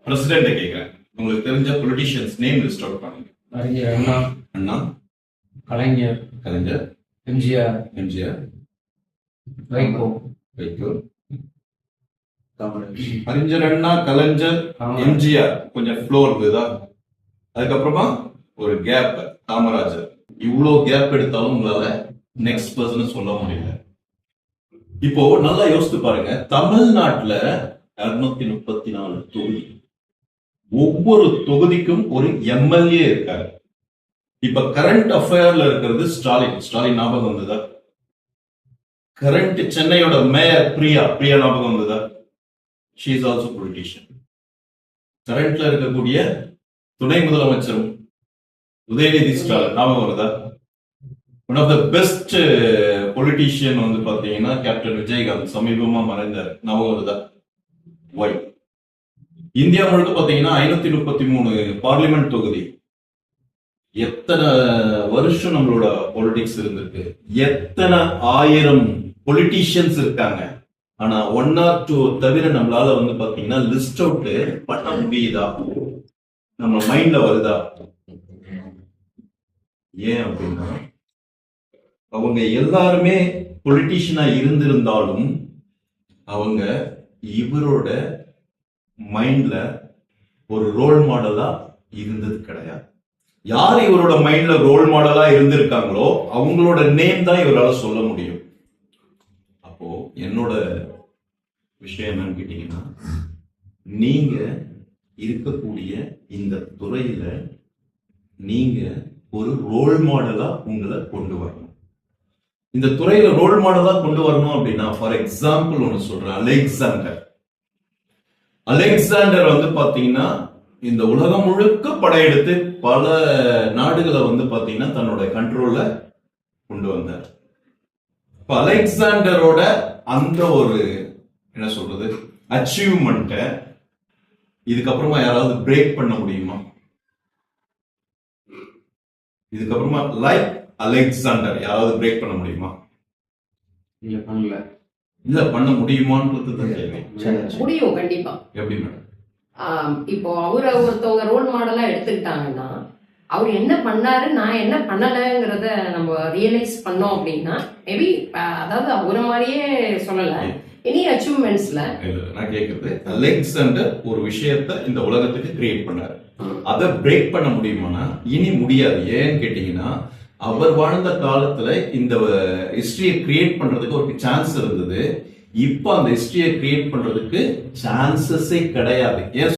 President கேக்குறேன். உங்களுக்கு தெரிஞ்ச பொலிட்டிஷியன்ஸ் நேம் லிஸ்ட் அவுட் பண்ணுங்க. அறிஞர் அண்ணா, அண்ணா, கலைஞர், எம்ஜிஆர், வைகோ, அறிஞர் அண்ணா, கலைஞர், எம்ஜிஆர் கொஞ்சம் ஃப்ளோ இருந்ததா. அதுக்கப்புறமா ஒரு கேப் காமராஜர். இவ்வளவு கேப் எடுத்தாலும் உங்களால நெக்ஸ்ட் பர்சன் சொல்ல முடியல. இப்போ நல்லா யோசித்து பாருங்க, தமிழ்நாட்டுல 234 தொகுதி, ஒவ்வொரு தொகுதிக்கும் ஒரு எம்எல்ஏ இருக்காரு. இப்ப கரண்ட் அஃபேர்ல இருக்கிறது ஸ்டாலின். ஸ்டாலின் ஞாபகம் வந்ததா? கரண்ட் சென்னையோட மேயர் பிரியா ஞாபகம் வந்ததா? She is also politician. கரண்ட்ல இருக்கக்கூடிய துணை முதலமைச்சர் உதயநிதி ஸ்டாலின் ஞாபகம் வருதா? One of the best politician வந்து பாத்தீங்கன்னா கேப்டன் விஜயகாந்த், சமீபமா மறைந்தார், ஞாபகம் வருதா? ஒய். இந்தியா முழுக்க பாத்தீங்கன்னா 533 பார்லிமெண்ட் தொகுதி. எத்தனை வருஷம் நம்மளோட பொலிட்டிக்ஸ் இருந்திருக்கு, எத்தனை ஆயிரம் பொலிட்டிஷியன்ஸ் இருக்காங்க. ஆனா 1 or 2 தவிர நம்மளால வந்து பாத்தீங்கன்னா லிஸ்ட் அவுட் பண்ண முடியுதா? நம்ம மைண்ட்ல வருதா? ஏன் அப்படின்னா அவங்க எல்லாருமே பொலிட்டிஷியனா இருந்திருந்தாலும் அவங்க இவரோட மைண்ட்ல ஒரு ரோல் மாடலா இருந்தது கிடையாது. யார் இவரோட மைண்ட்ல ரோல் மாடலா இருந்திருக்காங்களோ அவங்களோட நேம் தான் இவரால் சொல்ல முடியும். அப்போ என்னோட விஷயம் என்னன்னு கேட்டீங்கன்னா, நீங்க இருக்கக்கூடிய இந்த துறையில நீங்க ஒரு ரோல் மாடலா உங்களை கொண்டு வரணும். இந்த துறையில ரோல் மாடலா கொண்டு வரணும் அப்படின்னா, ஃபார் எக்ஸாம்பிள் ஒன்னு சொல்றேன், அலெக்சாண்டர் வந்து பாத்தீங்கன்னா இந்த உலகம் முழுக்க படையெடுத்து பல நாடுகளை வந்து பாத்தீங்கன்னா தன்னோட கண்ட்ரோல்ல கொண்டு வந்தார். இப்ப அலெக்சாண்டரோட அந்த ஒரு என்ன சொல்றது அச்சீவ்மெண்ட்டை இதுக்கப்புறமா யாராவது பிரேக் பண்ண முடியுமா? இதுக்கப்புறமா லைக் அலெக்சாண்டர் யாராவது பிரேக் பண்ண முடியுமா? இல்ல பண்ண முடியுமான்றது தான் கேள்வி. முடியும், கண்டிப்பா. எப்படி மேடம்? இப்போ அவரை ஒருத்தவங்க ரோல் மாடலா எடுத்துக்கிட்டாங்கன்னா, அவர் என்ன பண்ணாரு, நான் என்ன பண்ணலைங்கிறத நம்ம ரியலைஸ் பண்ணோம் அப்படின்னா, மேபி அதாவது அவரை மாதிரியே சொல்லல, எனி அச்சீவ்மெண்ட்ஸ்ல. நான் கேட்கறது, அலெக்சாண்டர் ஒரு விஷயத்த இந்த உலகத்துக்கு கிரியேட் பண்ணாரு, அதை பிரேக் பண்ண முடியுமானா இனி முடியாது. ஏன்னு கேட்டீங்கன்னா, அவர் வாழ்ந்த காலத்துல இந்த ஹிஸ்டரியை கிரியேட் பண்றதுக்கு ஒரு சான்ஸ் இருந்தது. இப்ப அந்த ஹிஸ்டரியை கிரியேட் பண்றதுக்கு சான்சஸே கிடையாது. ஏன்